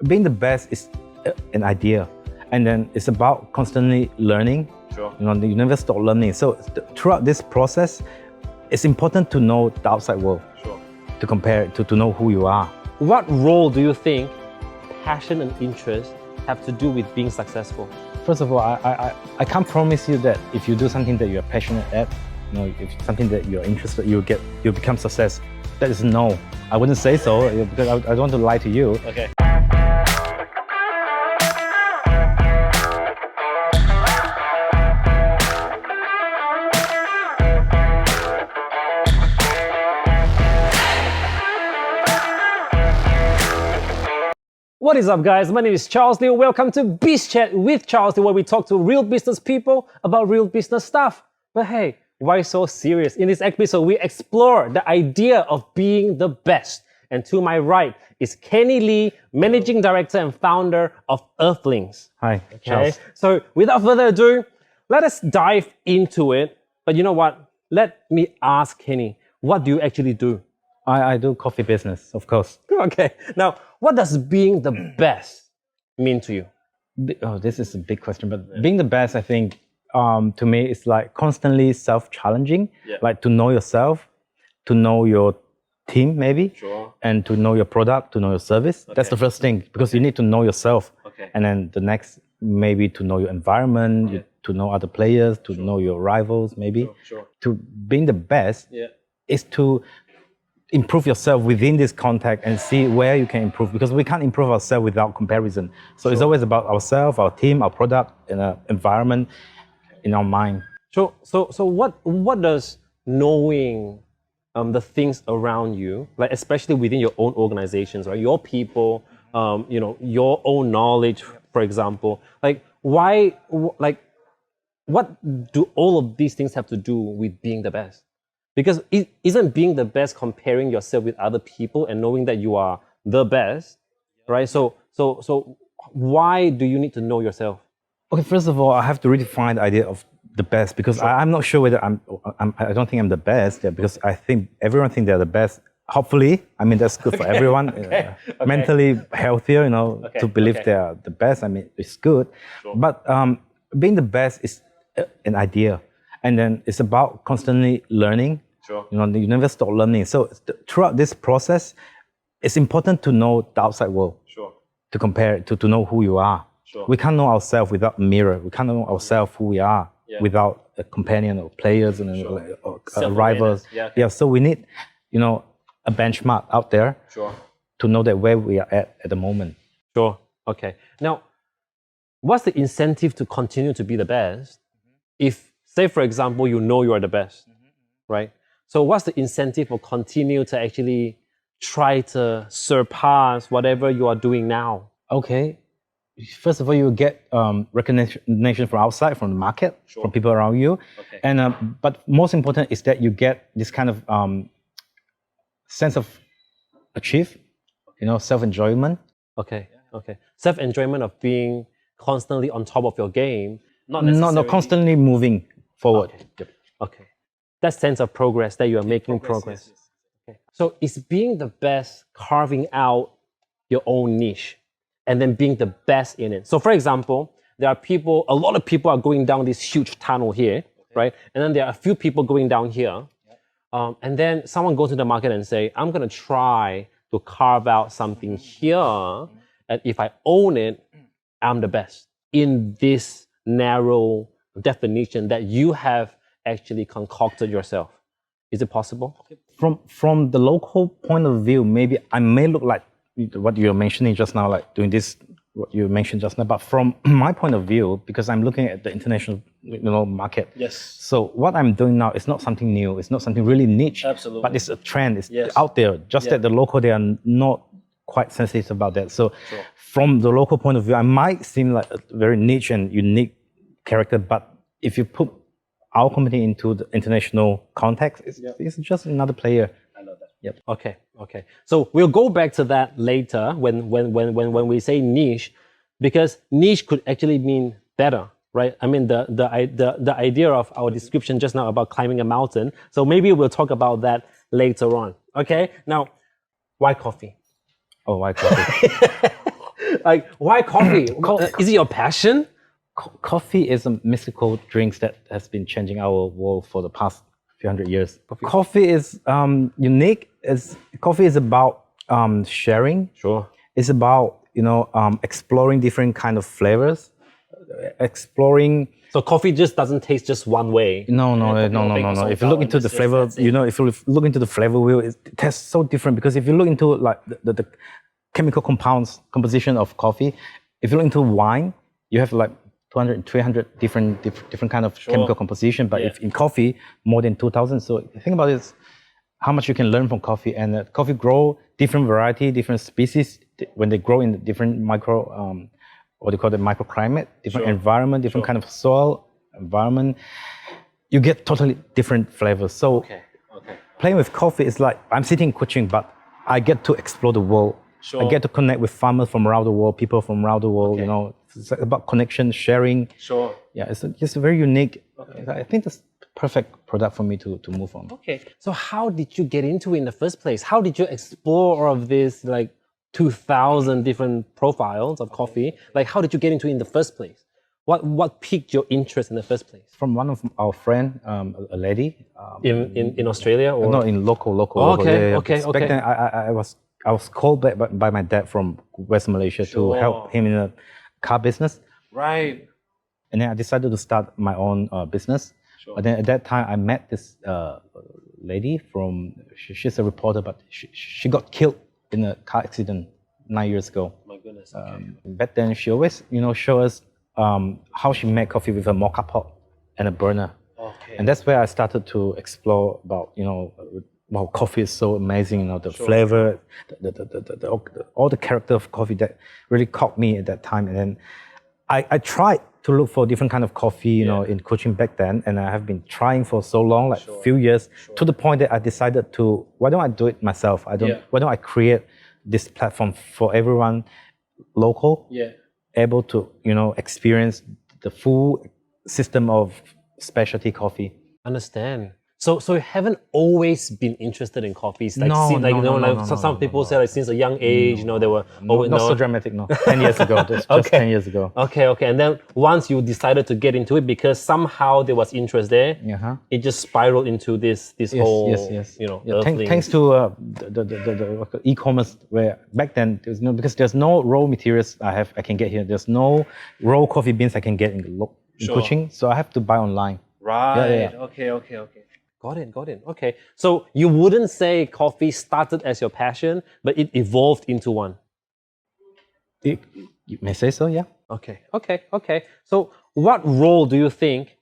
being the best is an idea, and then it's about constantly learning. Sure. You never stop learning. So throughout this process, it's important to know the outside world. Sure. To compare, to know who you are. What role do you think passion and interest have to do with being successful? First of all, I can't promise you that if you do something that you're passionate at, if something that you're interested, you'll become success. That is no. I wouldn't say so because I don't want to lie to you. Okay. What is up, guys? My name is Charles Liew. Welcome to Biz Chat with Charles Liew, where we talk to real business people about real business stuff. But hey, why so serious? In this episode, we explore the idea of being the best. And to my right is Kenny Lee, Managing Director and Founder of Earthlings. Hi, Charles. So without further ado, let us dive into it. But you know what? Let me ask Kenny, what do you actually do? I do coffee business, of course. Okay. Now, what does being the best mean to you? Oh, this is a big question, but being the best, I think, to me, it's like constantly self-challenging, like to know yourself, to know your team maybe, and to know your product, to know your service. That's the first thing, because you need to know yourself. And then the next, maybe to know your environment, to know other players, to know your rivals maybe. To being the best is to improve yourself within this context and see where you can improve, because we can't improve ourselves without comparison. So it's always about ourselves, our team, our product, and our environment in our mind. So what does knowing the things around you, like especially within your own organizations, right? Your people, your own knowledge, for example, what do all of these things have to do with being the best? Because isn't being the best comparing yourself with other people and knowing that you are the best, right? So why do you need to know yourself? Okay, first of all, I have to redefine the idea of the best, because I'm not sure whether I don't think I'm the best, because I think everyone thinks they're the best. Hopefully, I mean, that's good for everyone. Mentally healthier, to believe they're the best. I mean, it's good. But being the best is an idea. And then it's about constantly learning. You never stop learning. So throughout this process, it's important to know the outside world. To compare, to know who you are. We can't know ourselves without a mirror. We can't know ourselves who we are without a companion or players and or rivals. So we need, a benchmark out there to know that where we are at the moment. Okay. Now, what's the incentive to continue to be the best if, say, for example, you know you are the best, right? So what's the incentive for continue to actually try to surpass whatever you are doing now? Okay. First of all, you get recognition from outside, from the market, from people around you. And but most important is that you get this kind of sense of achieve, self-enjoyment. Okay. Self-enjoyment of being constantly on top of your game. Not constantly moving forward. Okay. That sense of progress, that you are making progress. Okay. So is being the best carving out your own niche and then being the best in it? So for example, a lot of people are going down this huge tunnel here, right? And then there are a few people going down here. And then someone goes to the market and say, I'm going to try to carve out something here. And if I own it, I'm the best in this narrow definition that you have actually concocted yourself. Is it possible? From the local point of view, maybe I may look like what you're mentioning just now, like doing this, what you mentioned just now. But from my point of view, because I'm looking at the international, market. So what I'm doing now is not something new. It's not something really niche. Absolutely. But it's a trend. It's out there. Just that the local, they are not quite sensitive about that. So from the local point of view, I might seem like a very niche and unique character, but if you put our company into the international context, it's just another player. I know that. Okay. So we'll go back to that later when we say niche, because niche could actually mean better, right? I mean the idea of our description just now about climbing a mountain. So maybe we'll talk about that later on. Okay. Now, why coffee? Oh, why coffee? Like, why coffee? Is it your passion? Coffee is a mystical drink that has been changing our world for the past few hundred years. Coffee is unique. Coffee is about sharing. Sure. It's about exploring different kind of flavors, exploring. So coffee just doesn't taste just one way. No. If you look into the flavor, if you look into the flavor wheel, it tastes so different. Because if you look into like the chemical composition of coffee, if you look into wine, you have like 200, 300 different kind of chemical composition. But if in coffee, more than 2,000. So the thing about it is how much you can learn from coffee. And coffee grow different variety, different species when they grow in different what do you call it, microclimate, different environment, different kind of soil environment. You get totally different flavors. So playing with coffee is like I'm sitting coaching, but I get to explore the world. I get to connect with farmers from around the world, people from around the world. It's about connection, sharing. Yeah, it's just very unique. I think that's the perfect product for me to move on. So how did you get into it in the first place? How did you explore all of this like 2,000 different profiles of coffee? Like, how did you get into it in the first place? What piqued your interest in the first place? From one of our friend, a lady. In Australia or? No, in local. Back then, I was called back by my dad from West Malaysia to help him in a car business. Right. And then I decided to start my own business. But then at that time, I met this lady she's a reporter, but she got killed in a car accident 9 years ago. My goodness. Back then, she always, show us how she made coffee with a mocha pot and a burner. And that's where I started to explore about, wow, coffee is so amazing. The flavor, all the character of coffee that really caught me at that time. And then I tried to look for different kind of coffee, in coaching back then. And I have been trying for so long, like few years, to the point that I decided to, why don't I do it myself? Why don't I create this platform for everyone local, able to, experience the full system of specialty coffee. Understand. So you haven't always been interested in coffee. Like, some people say like since a young age, they were not so dramatic. No, 10 years ago. Just 10 years ago. Okay. And then once you decided to get into it because somehow there was interest there, it just spiraled into this whole. Thanks to the e-commerce, where back then because there's no raw materials I can get here. There's no raw coffee beans I can get in Kuching, so I have to buy online. Right. Yeah. Okay. Got it. Okay. So you wouldn't say coffee started as your passion, but it evolved into one. You may say so, yeah. Okay. So what role do you think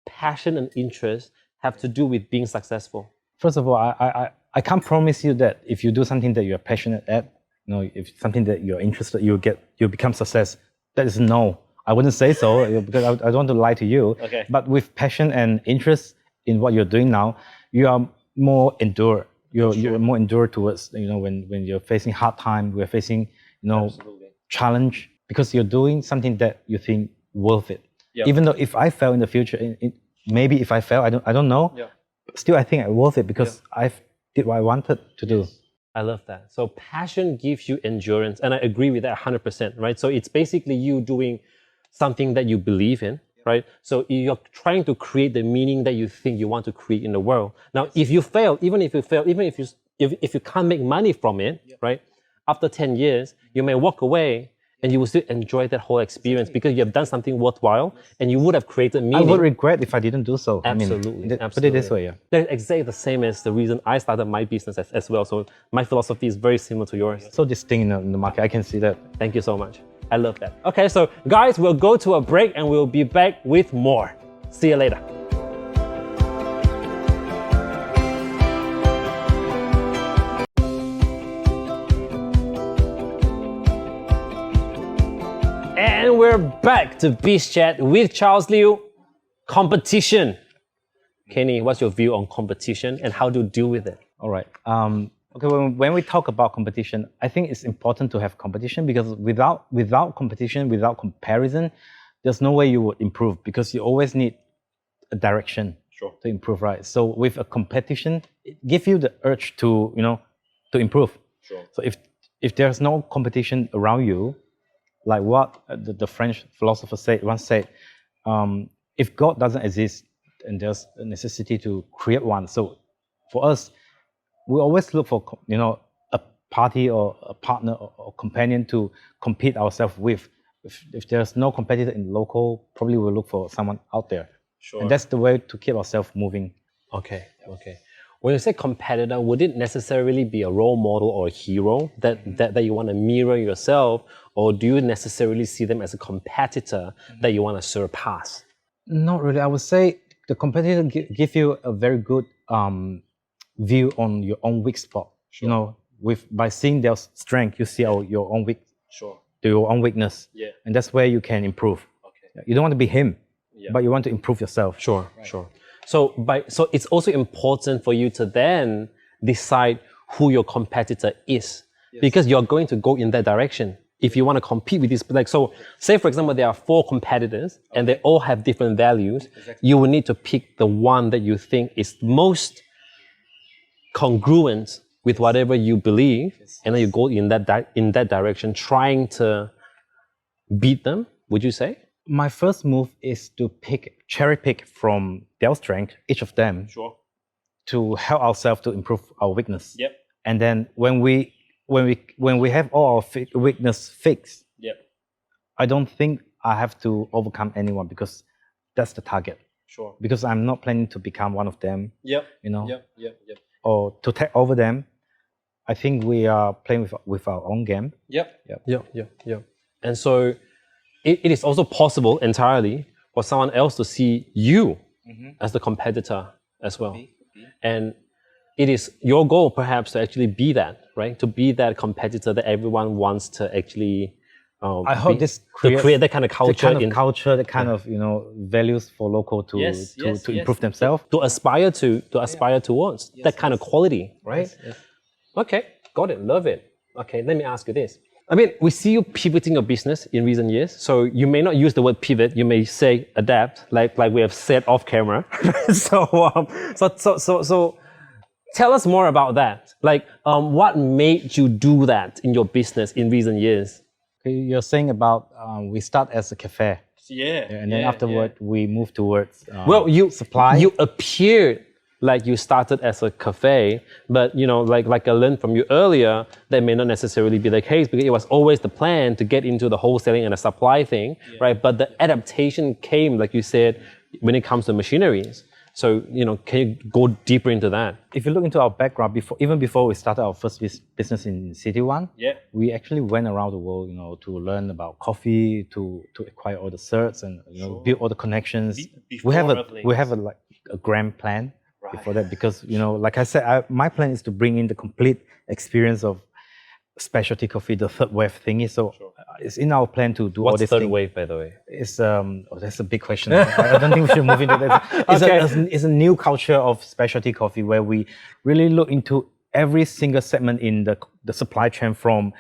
passion and interest have to do with being successful? First of all, I can't promise you that if you do something that you're passionate at, if something that you're interested, you become success. That is no. I wouldn't say so because I don't want to lie to you. Okay. But with passion and interest in what you're doing now, you are more endured. You're more endured towards when you're facing hard time, we're facing challenge, because you're doing something that you think worth it. Yep. Even though if I fail in the future, maybe if I fail, I don't know. Yeah. Still, I think I'm worth it because I did what I wanted to do. I love that. So passion gives you endurance, and I agree with that 100%. Right. So it's basically you doing something that you believe in. Right? So you're trying to create the meaning that you think you want to create in the world. Now, if you fail, even if you can't make money from it, right? After 10 years, you may walk away and you will still enjoy that whole experience because you have done something worthwhile and you would have created meaning. I would regret if I didn't do so. Absolutely. Put it this way, yeah. They're exactly the same as the reason I started my business as well. So my philosophy is very similar to yours. So distinct in the market, I can see that. Thank you so much. I love that. Okay, so guys, we'll go to a break and we'll be back with more. See you later. And we're back to Beach Chat with Charles Liew. Competition. Kenny, what's your view on competition and how to deal with it? All right. Okay, when we talk about competition, I think it's important to have competition because without competition, without comparison, there's no way you would improve because you always need a direction to improve, right? So with a competition, it gives you the urge to improve. Sure. So if there's no competition around you, like what the French philosopher once said, if God doesn't exist, and there's a necessity to create one. So for us, we always look for, you know, a party or a partner or companion to compete ourselves with. If there's no competitor in local, probably we'll look for someone out there. Sure. And that's the way to keep ourselves moving. Okay, okay. When you say competitor, would it necessarily be a role model or a hero that you want to mirror yourself, or do you necessarily see them as a competitor that you want to surpass? Not really. I would say the competitor give you a very good view on your own weak spot. Sure. You know, by seeing their strength, you see your own your own weakness. Yeah. And that's where you can improve. Okay. You don't want to be him, but you want to improve yourself. Sure, sure. So it's also important for you to then decide who your competitor is, because you're going to go in that direction. If you want to compete with this, like, so say for example, there are 4 competitors and they all have different values. Exactly. You will need to pick the one that you think is most congruent with whatever you believe, and then you go in that direction, trying to beat them. Would you say? My first move is to cherry pick from their strength, each of them, to help ourselves to improve our weakness. Yep. And then when we have all our weakness fixed, I don't think I have to overcome anyone, because that's the target. Sure. Because I'm not planning to become one of them. Yep. You know. Yep. Or to take over them. I think we are playing with our own game. Yep. And so it is also possible entirely for someone else to see you as the competitor as well. And it is your goal perhaps to actually be that, right? To be that competitor that everyone wants to actually I hope this create that kind of culture, that kind of you know, values for local to improve themselves, to aspire towards that kind of quality, right? Yes. Okay, got it, love it. Okay, let me ask you this. I mean, we see you pivoting your business in recent years. So you may not use the word pivot. You may say adapt, like we have said off camera. So tell us more about that. Like, what made you do that in your business in recent years? Okay, you're saying about we start as a cafe. And then afterward we move towards supply. You appeared like you started as a cafe, but you know, like I learned from you earlier, that may not necessarily be the case, because it was always the plan to get into the wholesaling and the supply thing, right? But the adaptation came, like you said, when it comes to machineries. So, you know, can you go deeper into that? If you look into our background, even before we started our first business in City One, we actually went around the world, you know, to learn about coffee, to acquire all the certs and build all the connections. We have a grand plan. Before that, because you know, like I said, my plan is to bring in the complete experience of specialty coffee, the third wave thingy. So it's in our plan to do all this. What's third wave, by the way? It's that's a big question. I don't think we should move into that. It's a new culture of specialty coffee where we really look into every single segment in the supply chain, from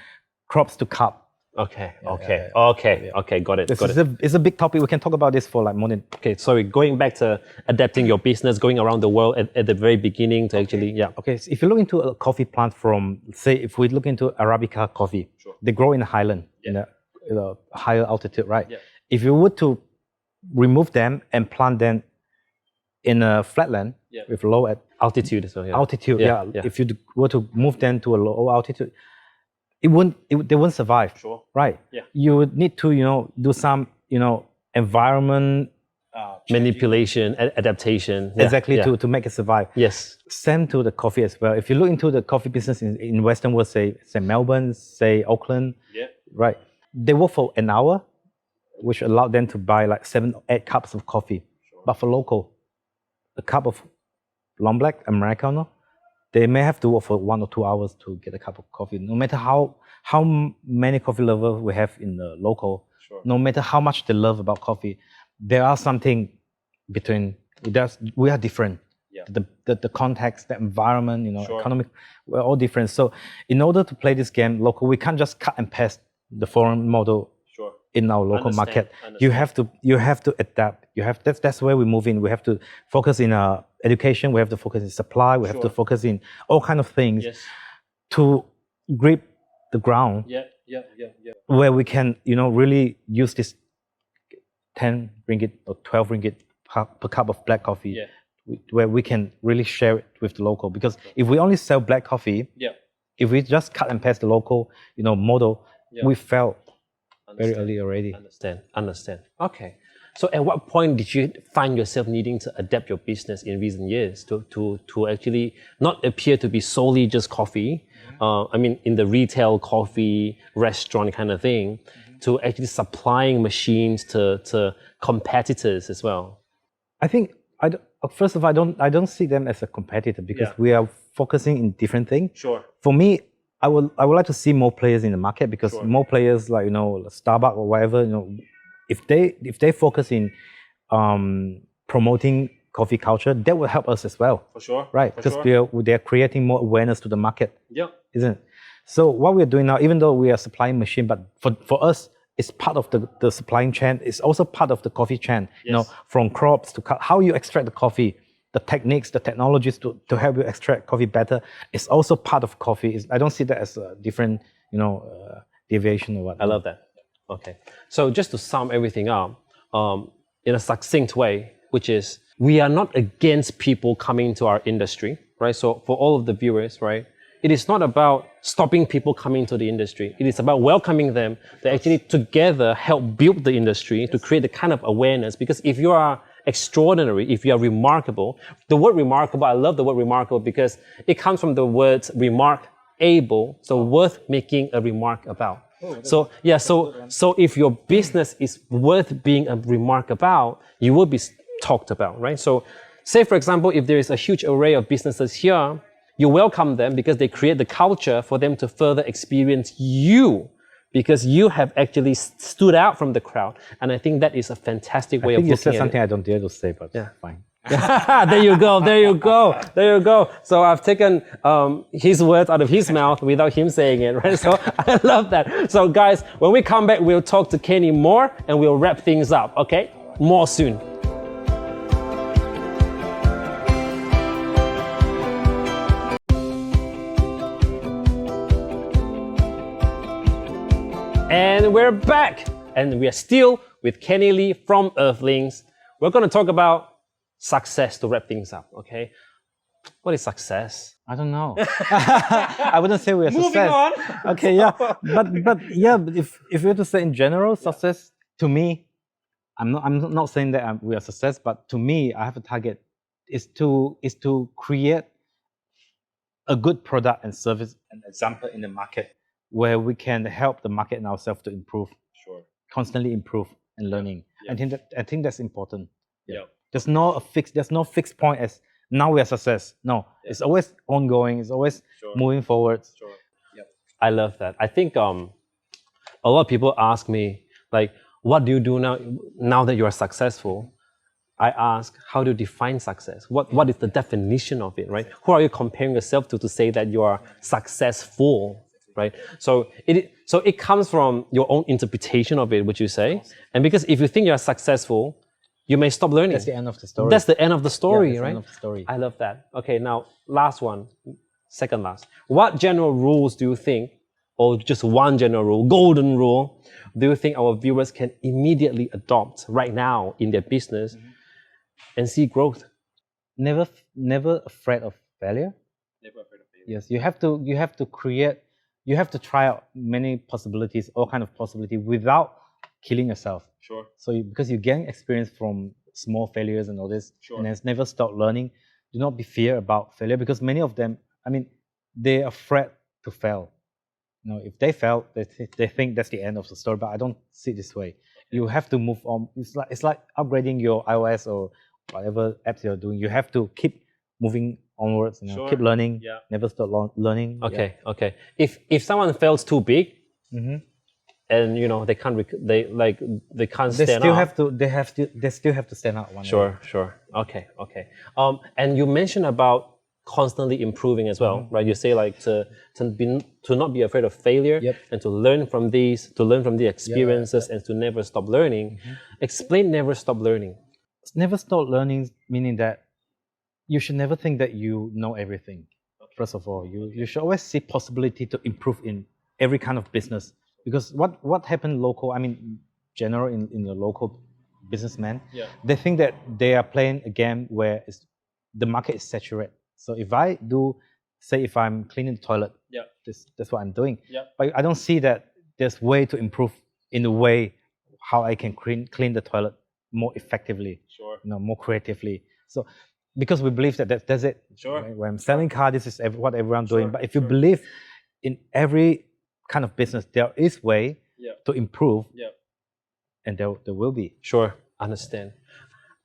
crops to cup. Okay, got it. It's a big topic. We can talk about this for like more than... Okay, sorry, going back to adapting your business, going around the world at the very beginning to actually, Okay, so if you look into a coffee plant from, say, if we look into Arabica coffee, they grow in the highland, in a higher altitude, right? Yeah. If you were to remove them and plant them in a flatland with low altitude, if you were to move them to a low altitude, they wouldn't survive. Sure. Right. Yeah. You would need to, you know, do some, you know, environment manipulation, adaptation. Exactly, to make it survive. Yes. Same to the coffee as well. If you look into the coffee business in Western world, say Melbourne, say Auckland, right? They work for an hour, which allowed them to buy like 7 or 8 cups of coffee. Sure. But for local, a cup of long black Americano, they may have to work for 1 or 2 hours to get a cup of coffee. No matter how many coffee lovers we have in the local, no matter how much they love about coffee, there are something between. We are different. Yeah. The context, the environment, you know, economic, we're all different. So in order to play this game local, we can't just cut and paste the foreign model in our local market. You have to adapt. That's where we move in. We have to focus in education. We have to focus in supply. We have to focus in all kind of things to grip the ground. where we can, really use this 10 ringgit or 12 ringgit per cup of black coffee, where we can really share it with the local. Because if we only sell black coffee, if we just cut and paste the local, model, we failed very early already. Understand. Okay. So at what point did you find yourself needing to adapt your business in recent years to actually not appear to be solely just coffee, in the retail coffee restaurant kind of thing, to actually supplying machines to competitors as well? I think, first of all, I don't see them as a competitor because we are focusing in different things. Sure. For me, I would like to see more players in the market because more players like, Starbucks or whatever, if they focus in promoting coffee culture, that will help us as well. For sure. Right, because they're creating more awareness to the market. Yeah. Isn't it? So what we're doing now, even though we are supplying machine, but for us, it's part of the supplying chain. It's also part of the coffee chain. Yes. From crops to how you extract the coffee, the techniques, the technologies to help you extract coffee better. It's also part of coffee. I don't see that as a different, deviation or what. I love that. Okay. So just to sum everything up, in a succinct way, which is we are not against people coming to our industry, right? So for all of the viewers, right? It is not about stopping people coming to the industry. It is about welcoming them to actually together help build the industry to create the kind of awareness. Because if you are extraordinary, if you are remarkable, the word remarkable, I love the word remarkable because it comes from the word remarkable, so worth making a remark about. So if your business is worth being a remark about, you will be talked about, right? So say, for example, if there is a huge array of businesses here, you welcome them because they create the culture for them to further experience you because you have actually stood out from the crowd. And I think that is a fantastic way of looking at it. You said something I don't dare to say, but fine. There you go. So I've taken his words out of his mouth without him saying it, right? So I love that. So guys, when we come back, we'll talk to Kenny more and we'll wrap things up, okay? More soon. And we're back, and we are still with Kenny Lee from Earthlings. We're going to talk about success to wrap things up, okay? What is success? I don't know. I wouldn't say we're success. Moving on. Okay, yeah, but if you were to say in general, success to me, I'm not saying that we are success, but to me, I have a target is to create a good product and service, an example in the market, where we can help the market and ourselves to improve, constantly improve and learning. I think that's important. There's no fixed point as now we are success. No, it's always ongoing. It's always moving forward. I love that. I think a lot of people ask me like, what do you do now that you are successful? I ask, how do you define success? What is the definition of it, right? Who are you comparing yourself to say that you are successful? Right, so it comes from your own interpretation of it, would you say? And because if you think you're successful, you may stop learning. That's the end of the story. That's the end of the story, right? The end of the story. I love that. Okay, now last one, second last. What general rules do you think, or just one general rule, golden rule, do you think our viewers can immediately adopt right now in their business and see growth? Never afraid of failure. Never afraid of failure. Yes, you have to try out many possibilities, all kind of possibility without killing yourself. So because you gain experience from small failures and all this, and then never stop learning. Do not be fear about failure because many of them, they're afraid to fail. If they fail, they think that's the end of the story. But I don't see it this way. You have to move on. It's like upgrading your iOS or whatever apps you're doing. You have to keep moving onwards, keep learning, never stop learning. Okay. If someone fails too big, and they can't stand up. They still have to stand out one day. Sure. Okay. And you mentioned about constantly improving as well, right? You say like to not be afraid of failure and to learn from the experiences and to never stop learning. Explain never stop learning. Never stop learning, meaning that you should never think that you know everything. First of all, you should always see possibility to improve in every kind of business. Because what happened local, I mean, general in the local businessman, they think that they are playing a game where the market is saturated. So if I do, say if I'm cleaning the toilet, that's what I'm doing. But I don't see that there's way to improve in the way how I can clean the toilet more effectively, more creatively. So because we believe that that's it. Right? When I'm selling car, this is what everyone's doing. But if you believe in every kind of business, there is way to improve, and there will be. Sure, understand.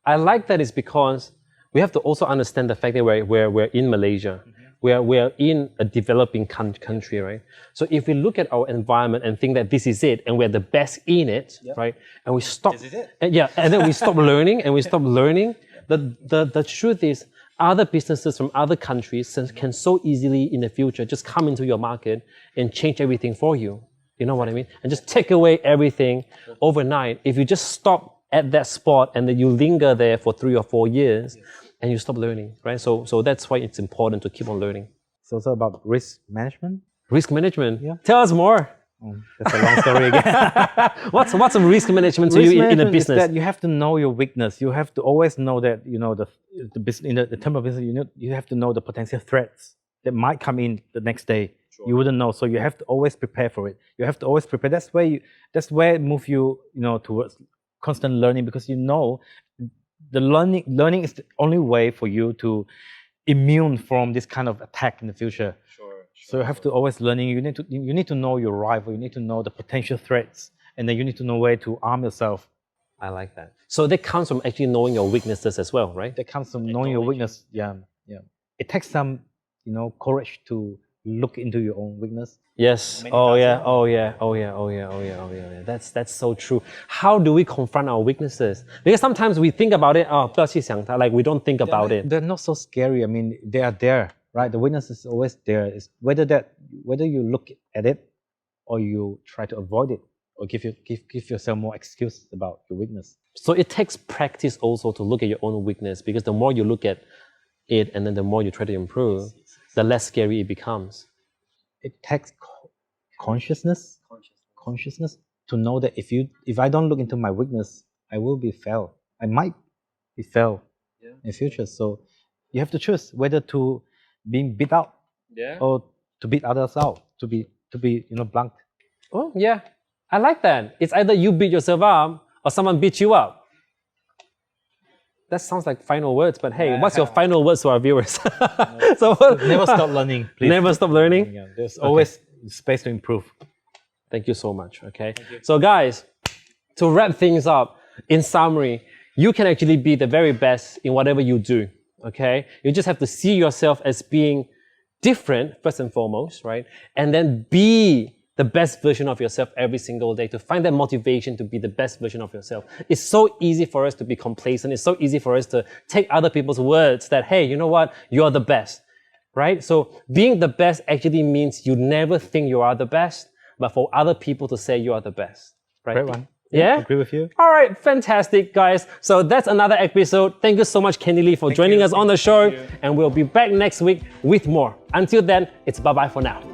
I like that is because we have to also understand the fact that we're in Malaysia. We're in a developing country, right? So if we look at our environment and think that this is it and we're the best in it, right? And we stop, This is it. And then we stop learning and we stop learning. The truth is, other businesses from other countries can so easily in the future just come into your market and change everything for you. You know what I mean? And just take away everything overnight. If you just stop at that spot and then you linger there for 3 or 4 years, and you stop learning, right? So that's why it's important to keep on learning. So it's about risk management. Risk management. Yeah. Tell us more. That's a long story again. What's some risk management to you in a business? Is that you have to know your weakness. You have to always know that the business in the term of business. You have to know the potential threats that might come in the next day. You wouldn't know, so you have to always prepare for it. You have to always prepare. That's where it moves you towards constant learning, because the learning is the only way for you to immune from this kind of attack in the future. So you have to always learning. You need to know your rival. You need to know the potential threats, and then you need to know where to arm yourself. I like that. So that comes from actually knowing your weaknesses as well, right? That comes from knowing your weakness. Yeah. It takes some, courage to look into your own weakness. Yes. Oh yeah. That's so true. How do we confront our weaknesses? Because sometimes we think about it, 不要去想它, like we don't think about it. They're not so scary. I mean, they are there, right? The weakness is always there. It's whether you look at it or you try to avoid it, or give yourself more excuse about your weakness. So it takes practice also to look at your own weakness, because the more you look at it and then the more you try to improve, the less scary it becomes. It takes consciousness to know that if I don't look into my weakness, I will be fail. I might be fail in the future. So you have to choose whether to being beat out or to beat others out. To be blunt. Oh yeah, I like that. It's either you beat yourself up or someone beats you up. That sounds like final words, but hey, what's your final words to our viewers? Never stop learning, please. Never stop learning? Yeah, there's always space to improve. Thank you so much, okay? So guys, to wrap things up, in summary, you can actually be the very best in whatever you do, okay? You just have to see yourself as being different, first and foremost, right? And then be the best version of yourself every single day, to find that motivation to be the best version of yourself. It's so easy for us to be complacent. It's so easy for us to take other people's words that, hey, you know what? You're the best, right? So being the best actually means you never think you are the best, but for other people to say you are the best, right? Great one. Yeah? I agree with you. All right, fantastic, guys. So that's another episode. Thank you so much, Kenny Lee, for joining us on the show. And we'll be back next week with more. Until then, it's bye-bye for now.